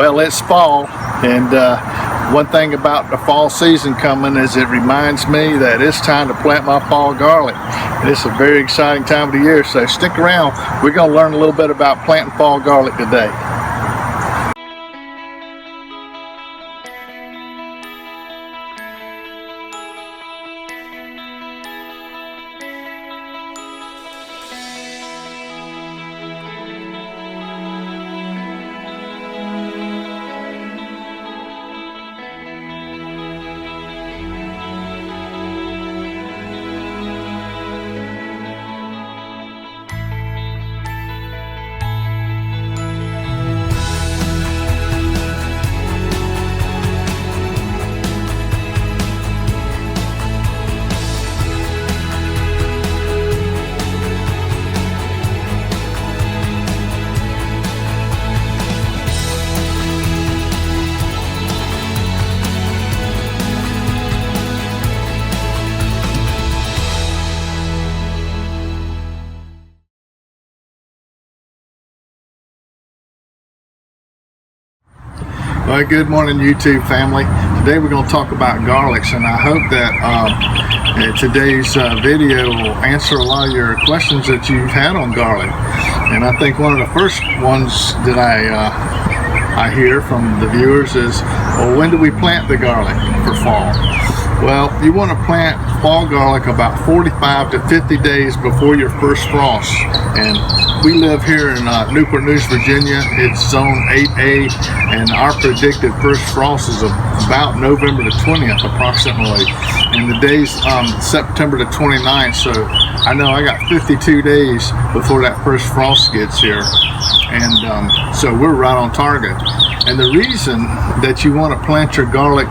Well, it's fall, and one thing about the fall season coming is it reminds me that it's time to plant my fall garlic. And it's a very exciting time of the year, so stick around. We're going to learn a little bit about planting fall garlic today. Well, good morning, YouTube family. Today we're going to talk about garlics, and I hope that today's video will answer a lot of your questions that you've had on garlic. And I think one of the first ones that I hear from the viewers is, well, when do we plant the garlic for fall? Well, you want to plant fall garlic about 45 to 50 days before your first frost. And we live here in Newport News, Virginia. It's zone 8A, and our predicted first frost is about November the 20th approximately. And the day's September the 29th, so I know I got 52 days before that first frost gets here. And so we're right on target. And the reason that you want to plant your garlic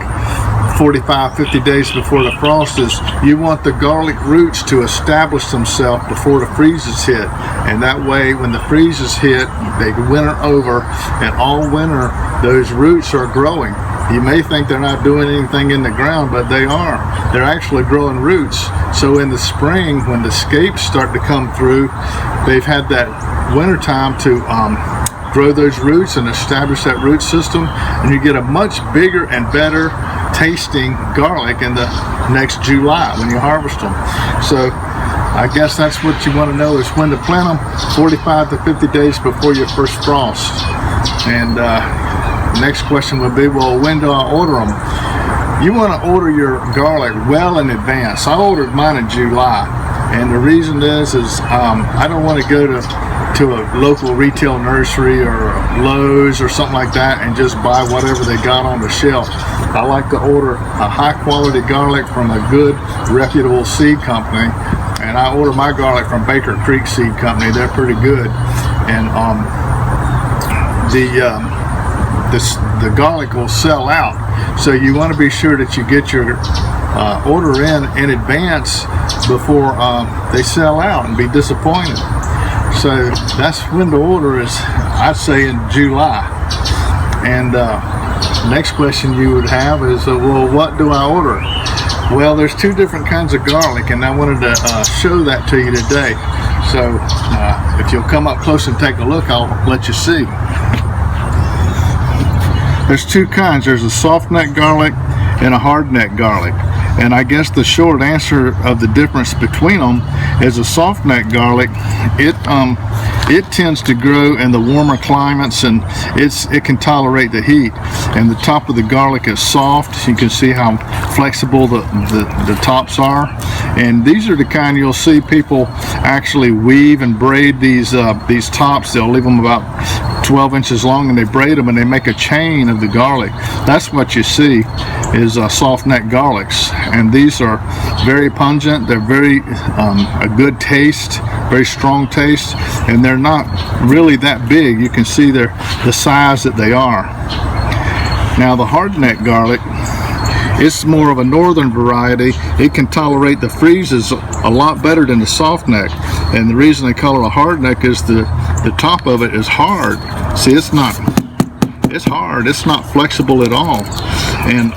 45-50 days before the frost is you want the garlic roots to establish themselves before the freezes hit, and that way when the freezes hit they winter over, and all winter those roots are growing. You may think they're not doing anything in the ground, but they are. They're actually growing roots. So in the spring when the scapes start to come through, they've had that winter time to grow those roots and establish that root system, and you get a much bigger and better tasting garlic in the next July when you harvest them. So I guess that's what you want to know, is when to plant them, 45 to 50 days before your first frost. And the next question would be, well, when do I order them? You want to order your garlic well in advance. I ordered mine in July, and the reason is I don't want to go to a local retail nursery or Lowe's or something like that and just buy whatever they got on the shelf. I like to order a high quality garlic from a good reputable seed company, and I order my garlic from Baker Creek Seed Company. They're pretty good. And the garlic will sell out, so you want to be sure that you get your order in advance before they sell out and be disappointed. So that's when the order is, I'd say, in July. And next question you would have is, well, what do I order? Well, there's two different kinds of garlic, and I wanted to show that to you today. So if you'll come up close and take a look, I'll let you see. There's two kinds. There's a soft neck garlic and a hard neck garlic. And I guess the short answer of the difference between them is a soft neck garlic, it tends to grow in the warmer climates, and it can tolerate the heat. And the top of the garlic is soft. You can see how flexible the tops are. And these are the kind you'll see people actually weave and braid these tops. They'll leave them about 12 inches long, and they braid them and they make a chain of the garlic. That's what you see is soft neck garlics, and these are very pungent. They're very a good taste, very strong taste, and they're not really that big. You can see the size that they are. Now the hard neck garlic, it's more of a northern variety. It can tolerate the freezes a lot better than the soft neck, and the reason they call it a hard neck is the top of it is hard. See, it's hard, it's not flexible at all. And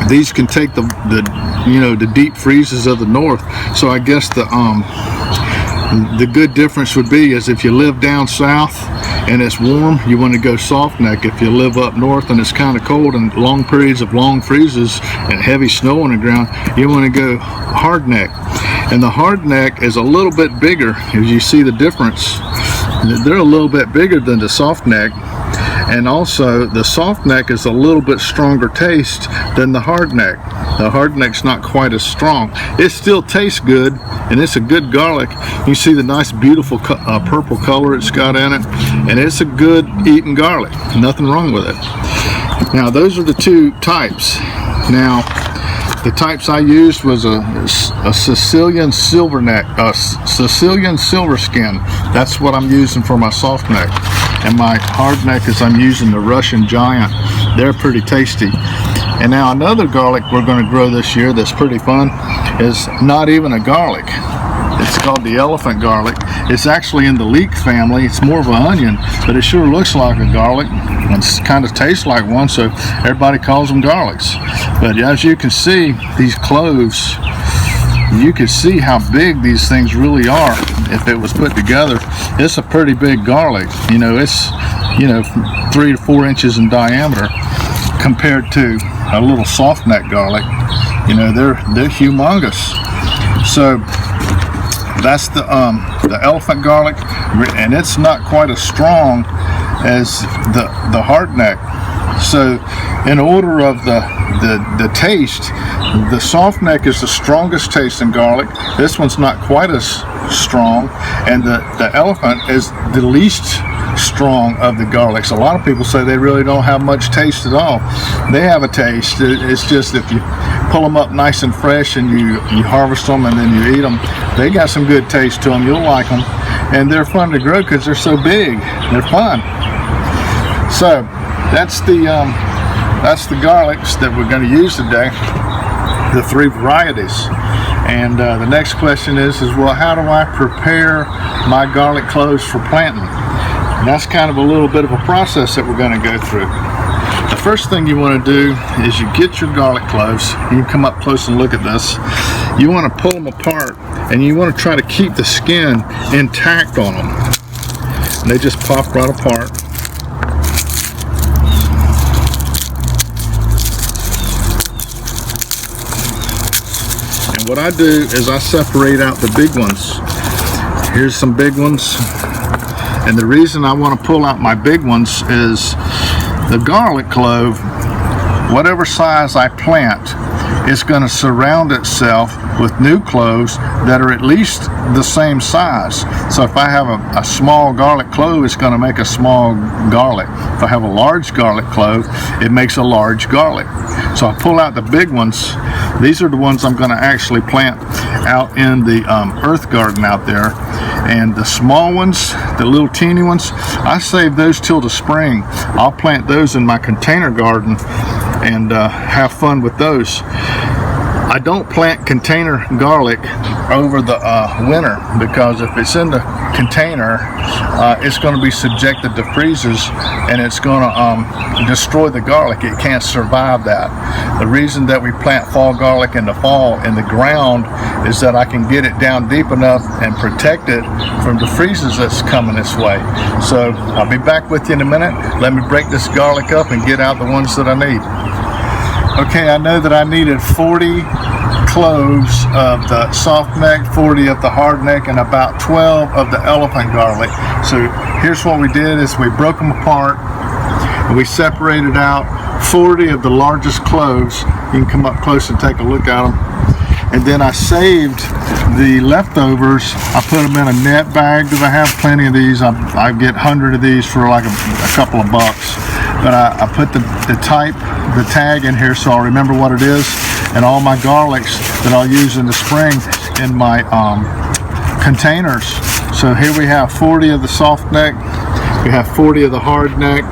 these can take the deep freezes of the north. So I guess the good difference would be is if you live down south and it's warm, you want to go soft neck. If you live up north and it's kind of cold and long periods of long freezes and heavy snow on the ground, you want to go hard neck. And the hard neck is a little bit bigger. As you see the difference, they're a little bit bigger than the soft neck. And also the soft neck is a little bit stronger taste than the hard neck. The hard neck's not quite as strong. It still tastes good, and it's a good garlic. You see the nice beautiful purple color it's got in it, and it's a good eating garlic. Nothing wrong with it. Now those are the two types. Now the types I used was a Sicilian silver neck, Sicilian silver skin. That's what I'm using for my soft neck. And my hard neck is I'm using the Russian Giant. They're pretty tasty. And now another garlic we're going to grow this year that's pretty fun is not even a garlic. It's called the elephant garlic. It's actually in the leek family. It's more of an onion, but it sure looks like a garlic and kind of tastes like one, so everybody calls them garlics. But as you can see, these cloves, you can see how big these things really are. If it was put together, it's a pretty big garlic. You know, it's 3 to 4 inches in diameter compared to a little soft neck garlic. You know, they're humongous. So that's the elephant garlic, and it's not quite as strong as the hard neck. So in order of the taste, the soft neck is the strongest tasting garlic. This one's not quite as strong, and the elephant is the least strong of the garlics. A lot of people say they really don't have much taste at all. They have a taste. It's just if you pull them up nice and fresh and you harvest them and then you eat them, they got some good taste to them. You'll like them, and they're fun to grow because they're so big. They're fun. So that's the garlics that we're going to use today, the 3 varieties. And the next question is well, how do I prepare my garlic cloves for planting? And that's kind of a little bit of a process that we're going to go through. The first thing you want to do is you get your garlic cloves. You can come up close and look at this. You want to pull them apart, and you want to try to keep the skin intact on them. And they just pop right apart. And what I do is I separate out the big ones. Here's some big ones. And the reason I want to pull out my big ones is the garlic clove, whatever size I plant, is going to surround itself with new cloves that are at least the same size. So if I have a small garlic clove, it's going to make a small garlic. If I have a large garlic clove, it makes a large garlic. So I pull out the big ones. These are the ones I'm going to actually plant out in the earth garden out there. And the small ones, the little teeny ones, I save those till the spring. I'll plant those in my container garden and have fun with those. I don't plant container garlic over the winter, because if it's in the container, it's going to be subjected to freezes, and it's going to destroy the garlic. It can't survive that. The reason that we plant fall garlic in the fall in the ground is that I can get it down deep enough and protect it from the freezes that's coming this way. So I'll be back with you in a minute. Let me break this garlic up and get out the ones that I need. Okay, I know that I needed 40 cloves of the soft neck, 40 of the hard neck, and about 12 of the elephant garlic. So here's what we did is we broke them apart and we separated out 40 of the largest cloves. You can come up close and take a look at them. And then I saved the leftovers. I put them in a net bag because I have plenty of these. I get 100 of these for like a couple of bucks. But I put the tag in here so I'll remember what it is, and all my garlics that I'll use in the spring in my containers. So here we have 40 of the soft neck, we have 40 of the hard neck,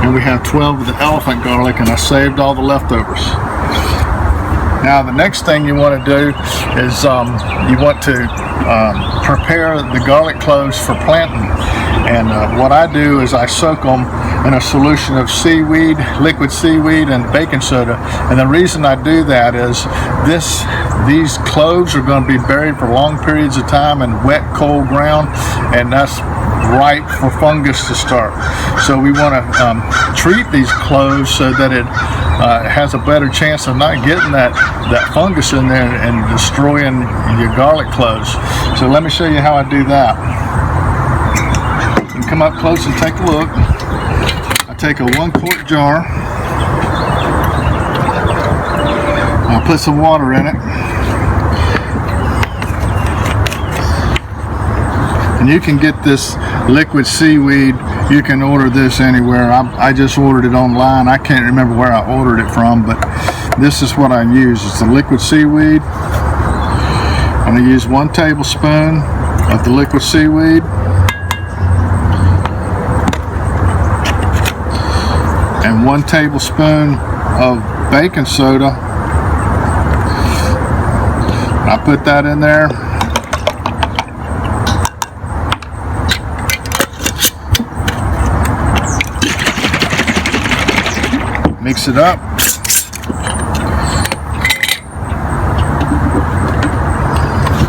and we have 12 of the elephant garlic, and I saved all the leftovers. Now the next thing you want to do is you want to prepare the garlic cloves for planting. And what I do is I soak them in a solution of seaweed, liquid seaweed, and baking soda. And the reason I do that is these cloves are going to be buried for long periods of time in wet, cold ground, and that's ripe for fungus to start. So we want to treat these cloves so that it has a better chance of not getting that fungus in there and destroying your garlic cloves. So let me show you how I do that. You come up close and take a look. I take a 1 quart jar. I'll put some water in it. And you can get this liquid seaweed. You can order this anywhere. I just ordered it online. I can't remember where I ordered it from, but this is what I use. It's the liquid seaweed. I'm going to use 1 tablespoon of the liquid seaweed. And 1 tablespoon of baking soda. I put that in there. Mix it up.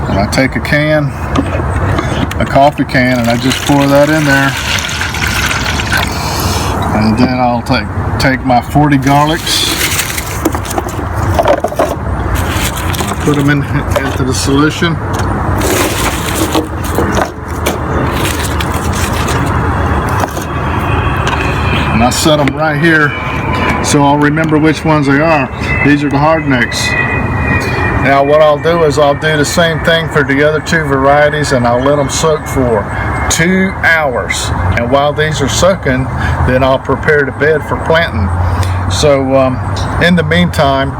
And I take a coffee can, and I just pour that in there. And then I'll take my 40 garlics, put them into the solution. And I set them right here so I'll remember which ones they are. These are the hardnecks. Now what I'll do is I'll do the same thing for the other 2 varieties, and I'll let them soak for 2 hours. And while these are soaking, then I'll prepare the bed for planting. So in the meantime,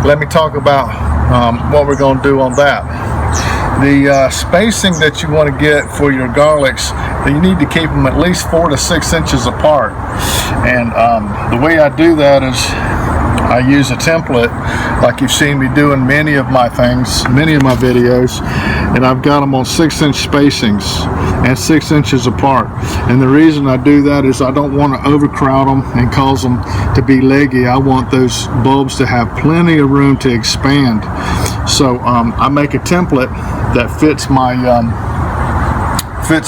let me talk about what we're going to do on that. The spacing that you want to get for your garlics, you need to keep them at least 4 to 6 inches apart. And the way I do that is I use a template like you've seen me doing many of my videos, and I've got them on 6-inch spacings and 6 inches apart. And the reason I do that is I don't want to overcrowd them and cause them to be leggy. I want those bulbs to have plenty of room to expand. So I make a template that fits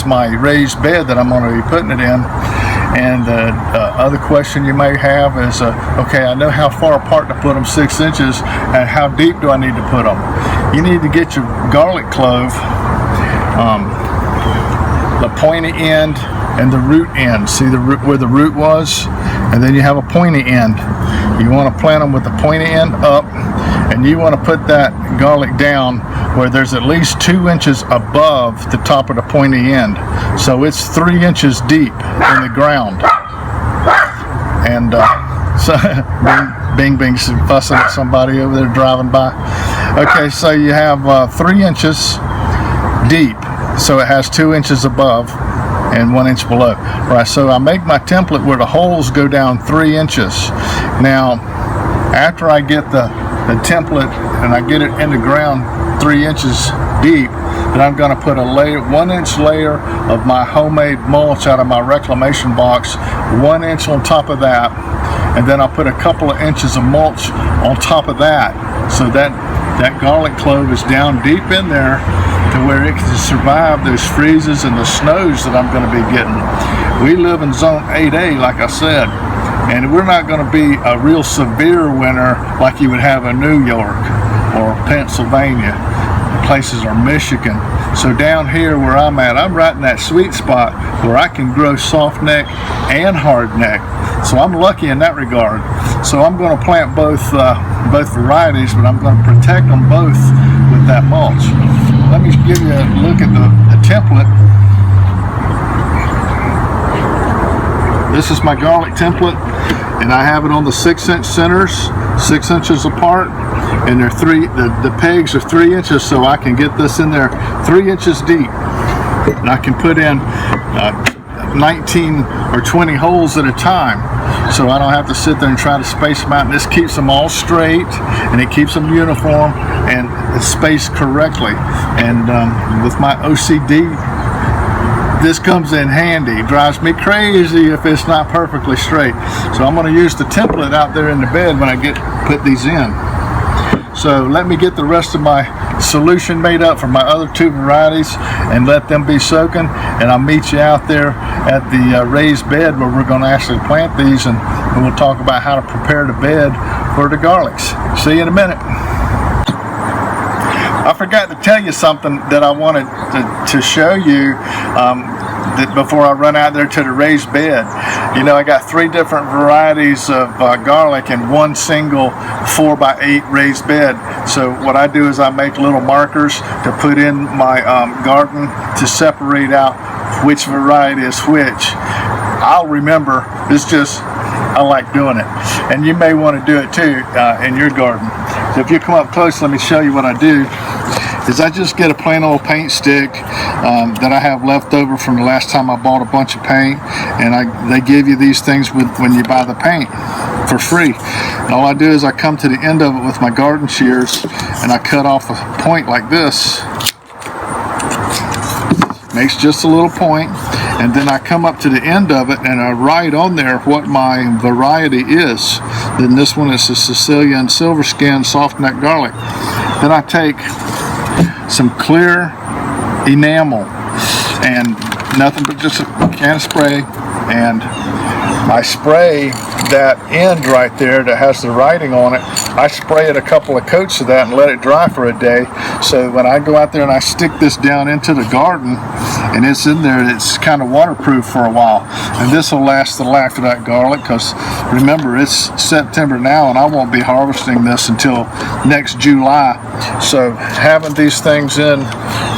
my raised bed that I'm going to be putting it in. And the other question you may have is, okay, I know how far apart to put them, 6 inches, and how deep do I need to put them? You need to get your garlic clove, the pointy end and the root end. See where the root was? And then you have a pointy end. You want to plant them with the pointy end up, and you want to put that garlic down where there's at least 2 inches above the top of the pointy end. So it's 3 inches deep in the ground. And so Bing Bing's fussing at somebody over there driving by. Okay, so you have 3 inches deep. So it has 2 inches above and 1 inch below. Right, so I make my template where the holes go down 3 inches. Now, after I get the template and I get it in the ground 3 inches deep, then I'm going to put a 1-inch layer of my homemade mulch out of my reclamation box, 1 inch on top of that, and then I'll put a couple of inches of mulch on top of that, so that garlic clove is down deep in there to where it can survive those freezes and the snows that I'm going to be getting. We live in zone 8A, like I said, and we're not going to be a real severe winter like you would have in New York or Pennsylvania, places, or Michigan. So down here where I'm at, I'm right in that sweet spot where I can grow soft neck and hard neck. So I'm lucky in that regard. So I'm going to plant both varieties, but I'm going to protect them both with that mulch. Let me give you a look at the template. This is my garlic template, and I have it on the 6-inch centers, 6 inches apart, and they're the pegs are 3 inches, so I can get this in there 3 inches deep, and I can put in 19 or 20 holes at a time, so I don't have to sit there and try to space them out. And this keeps them all straight, and it keeps them uniform and spaced correctly. And with my OCD, this comes in handy. It drives me crazy if it's not perfectly straight. So I'm going to use the template out there in the bed when I put these in. So let me get the rest of my solution made up for my other 2 varieties and let them be soaking, and I'll meet you out there at the raised bed where we're going to actually plant these, and we'll talk about how to prepare the bed for the garlics. See you in a minute. I forgot to tell you something that I wanted to show you before I run out there to the raised bed. You know, I got 3 different varieties of garlic in one single 4x8 raised bed. So what I do is I make little markers to put in my garden to separate out which variety is which. I'll remember. It's just, I like doing it. And you may want to do it too in your garden. So if you come up close, let me show you what I do. Is I just get a plain old paint stick that I have left over from the last time I bought a bunch of paint, and they give you these things when you buy the paint for free. And all I do is I come to the end of it with my garden shears and I cut off a point like this. Makes just a little point, and then I come up to the end of it and I write on there what my variety is. Then this one is the Sicilian Silver Skin Soft Neck Garlic. Then I take some clear enamel and nothing but just a can of spray, and I spray that end right there that has the writing on it. I spray it a couple of coats of that and let it dry for a day, so when I go out there and I stick this down into the garden and it's in there, it's kind of waterproof for a while, and this will last the life of that garlic, because remember, it's September now and I won't be harvesting this until next July. So having these things in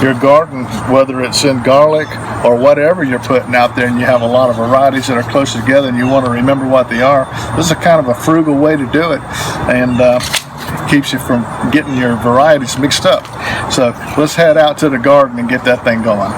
your garden, whether it's in garlic or whatever you're putting out there, and you have a lot of varieties that are close together and you want to remember what they are, this is a kind of a frugal way to do it, and keeps you from getting your varieties mixed up. So let's head out to the garden and get that thing going.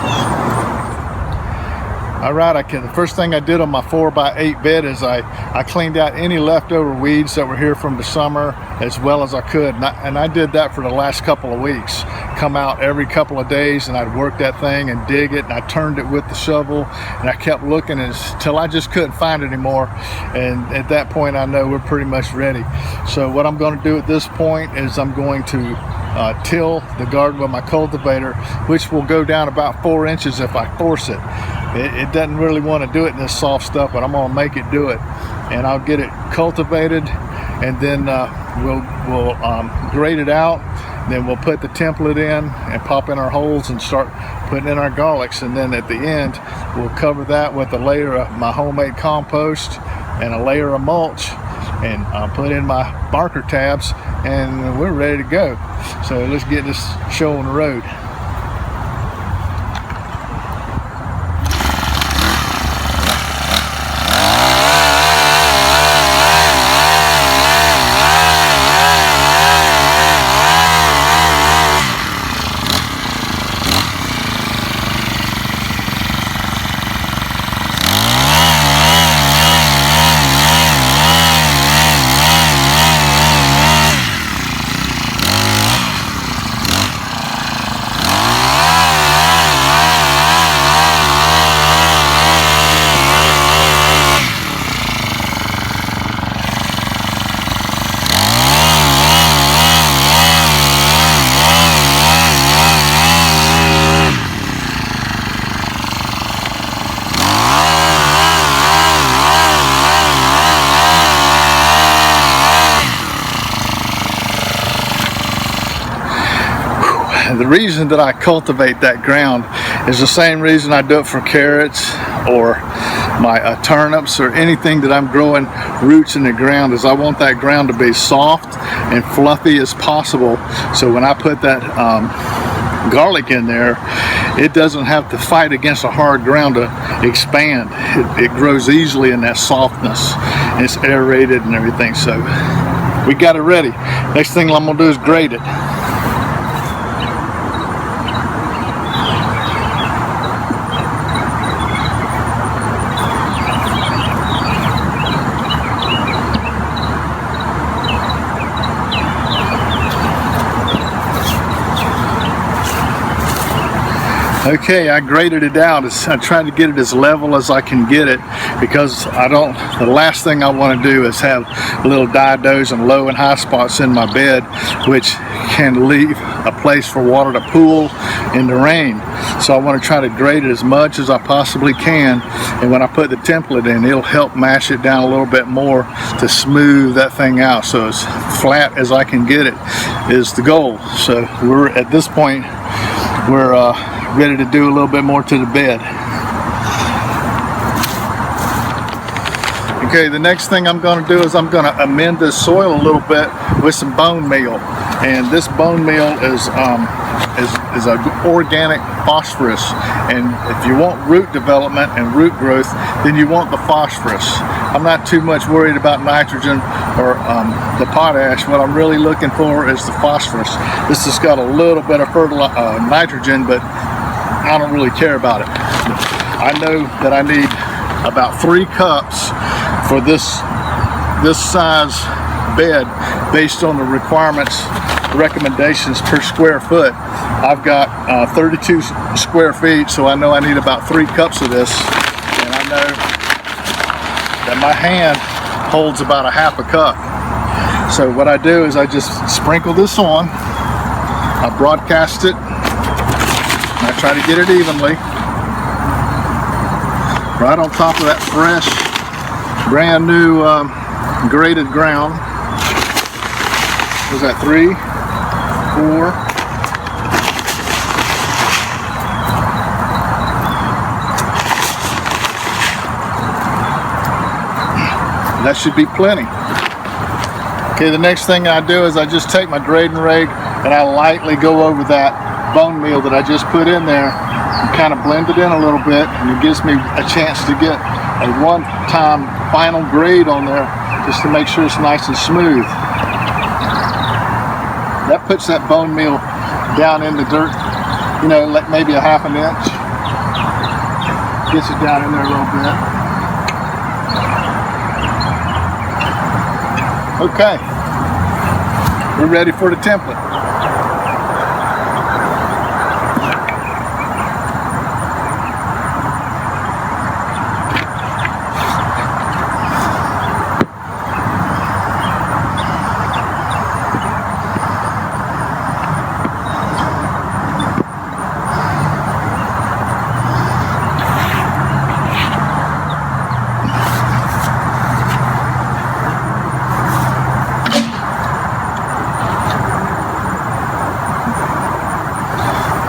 Alright, the first thing I did on my 4x8 bed is I cleaned out any leftover weeds that were here from the summer as well as I could, and I did that for the last couple of weeks. Come out every couple of days and I'd work that thing and dig it, and I turned it with the shovel, and I kept looking until I just couldn't find it anymore, and at that point I know we're pretty much ready. So what I'm going to do at this point is I'm going to till the garden with my cultivator, which will go down about 4 inches if I force it. It doesn't really want to do it in this soft stuff, but I'm going to make it do it, and I'll get it cultivated, and then we'll grate it out. Then we'll put the template in and pop in our holes and start putting in our garlics, and then at the end we'll cover that with a layer of my homemade compost and a layer of mulch, and put in my marker tabs, and we're ready to go. So let's get this show on the road. The reason that I cultivate that ground is the same reason I do it for carrots or my turnips or anything that I'm growing roots in the ground, is I want that ground to be soft and fluffy as possible, so when I put that garlic in there, it doesn't have to fight against a hard ground to expand. It grows easily in that softness, and it's aerated and everything. So we got it ready. Next thing I'm gonna do is grate it. Okay, I graded it out. I tried to get it as level as I can get it, because the last thing I want to do is have little diados and low and high spots in my bed, which can leave a place for water to pool in the rain. So I want to try to grade it as much as I possibly can, and when I put the template in, it'll help mash it down a little bit more to smooth that thing out. So as flat as I can get it is the goal. So we're at this point, we're ready to do a little bit more to the bed. Okay, the next thing I'm going to do is I'm going to amend this soil a little bit with some bone meal, and this bone meal is an organic phosphorus, and if you want root development and root growth, then you want the phosphorus. I'm not too much worried about nitrogen or the potash. What I'm really looking for is the phosphorus. This has got a little bit of nitrogen, but I don't really care about it. I know that I need about 3 cups for this size bed based on the recommendations per square foot. I've got 32 square feet, so I know I need about 3 cups of this, and I know that my hand holds about a half a cup. So what I do is I just sprinkle this on, I broadcast it, and I try to get it evenly right on top of that fresh, brand new graded ground. Was that 3, 4? That should be plenty. Okay, the next thing I do is I just take my grading rag and I lightly go over that bone meal that I just put in there and kind of blend it in a little bit, and it gives me a chance to get a one-time final grade on there just to make sure it's nice and smooth. That puts that bone meal down in the dirt, you know, like maybe a ½ inch. Gets it down in there a little bit. Okay, we're ready for the template.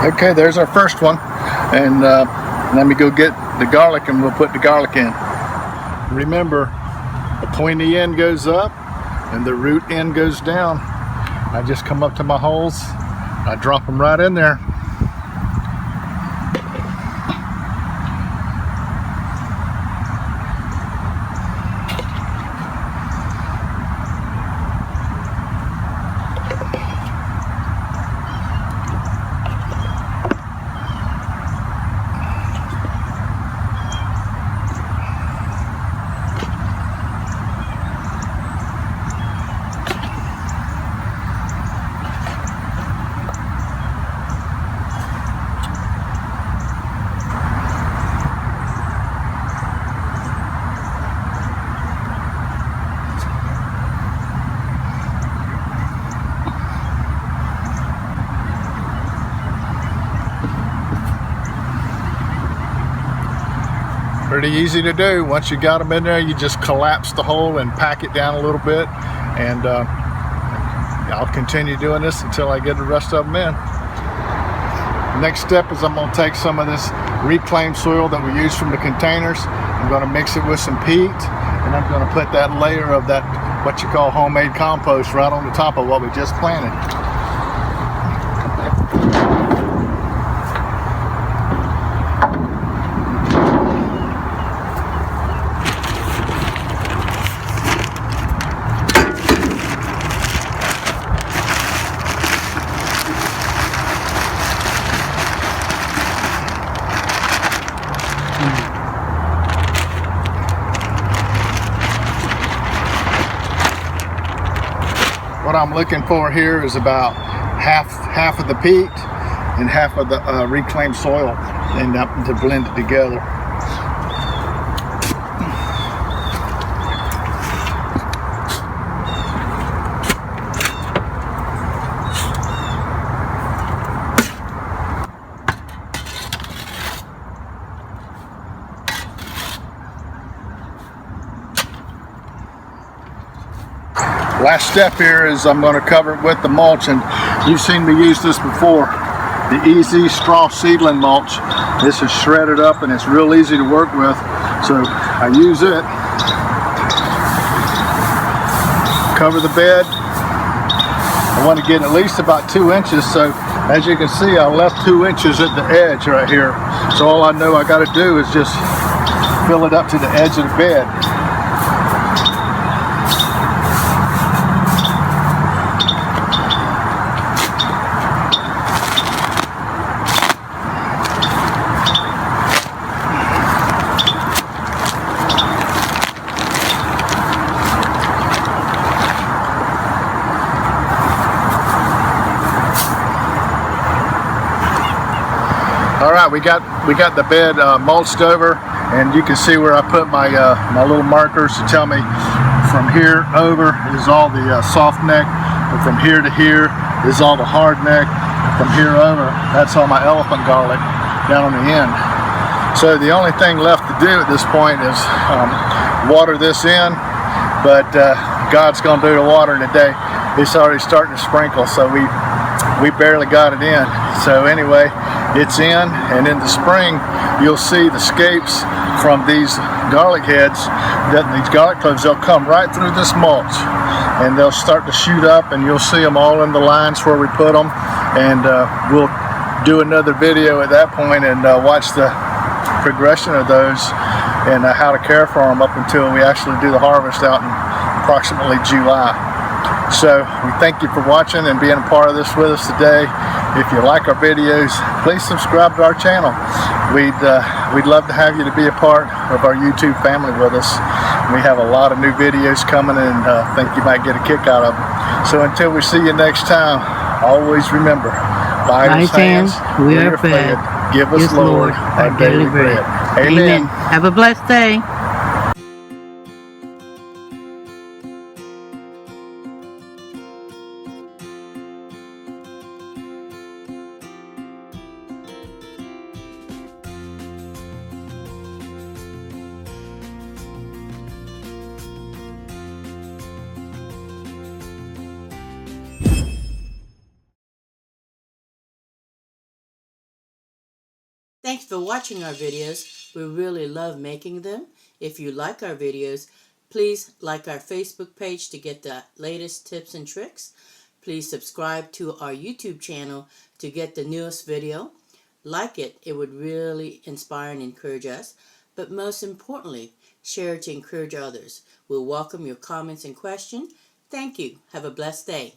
Okay, there's our first one, and let me go get the garlic and we'll put the garlic in. Remember, the pointy end goes up and the root end goes down. I just come up to my holes, I drop them right in there. Pretty easy to do. Once you got them in there, you just collapse the hole and pack it down a little bit, and I'll continue doing this until I get the rest of them in. Next step is I'm going to take some of this reclaimed soil that we used from the containers. I'm going to mix it with some peat, and I'm going to put that layer of that, what you call homemade compost, right on the top of what we just planted. What I'm looking for here is about half of the peat and half of the reclaimed soil, and to blend it together. Last step here is I'm going to cover it with the mulch, and you've seen me use this before, the Easy Straw Seedling Mulch. This is shredded up and it's real easy to work with, so I use it. Cover the bed. I want to get at least about 2 inches, so as you can see I left 2 inches at the edge right here, so all I know I got to do is just fill it up to the edge of the bed. All right, we got the bed mulched over, and you can see where I put my my little markers to tell me from here over is all the soft neck, and from here to here is all the hard neck. From here over, that's all my elephant garlic down on the end. So the only thing left to do at this point is water this in, but God's gonna do the watering today. It's already starting to sprinkle, so we barely got it in. So anyway, it's in, and in the spring you'll see the scapes from these garlic heads, these garlic cloves. They'll come right through this mulch and they'll start to shoot up, and you'll see them all in the lines where we put them, and we'll do another video at that point and watch the progression of those and how to care for them up until we actually do the harvest out in approximately July. So we thank you for watching and being a part of this with us today. If you like our videos, please subscribe to our channel. We'd love to have you to be a part of our YouTube family with us. We have a lot of new videos coming, and think you might get a kick out of them. So until we see you next time, always remember, by His hands we are fed. Give us, Lord, our daily bread. Amen. Have a blessed day. Thanks for watching our videos. We really love making them. If you like our videos, please like our Facebook page to get the latest tips and tricks. Please subscribe to our YouTube channel to get the newest video. Like it, it would really inspire and encourage us. But most importantly, share it to encourage others. We'll welcome your comments and questions. Thank you. Have a blessed day.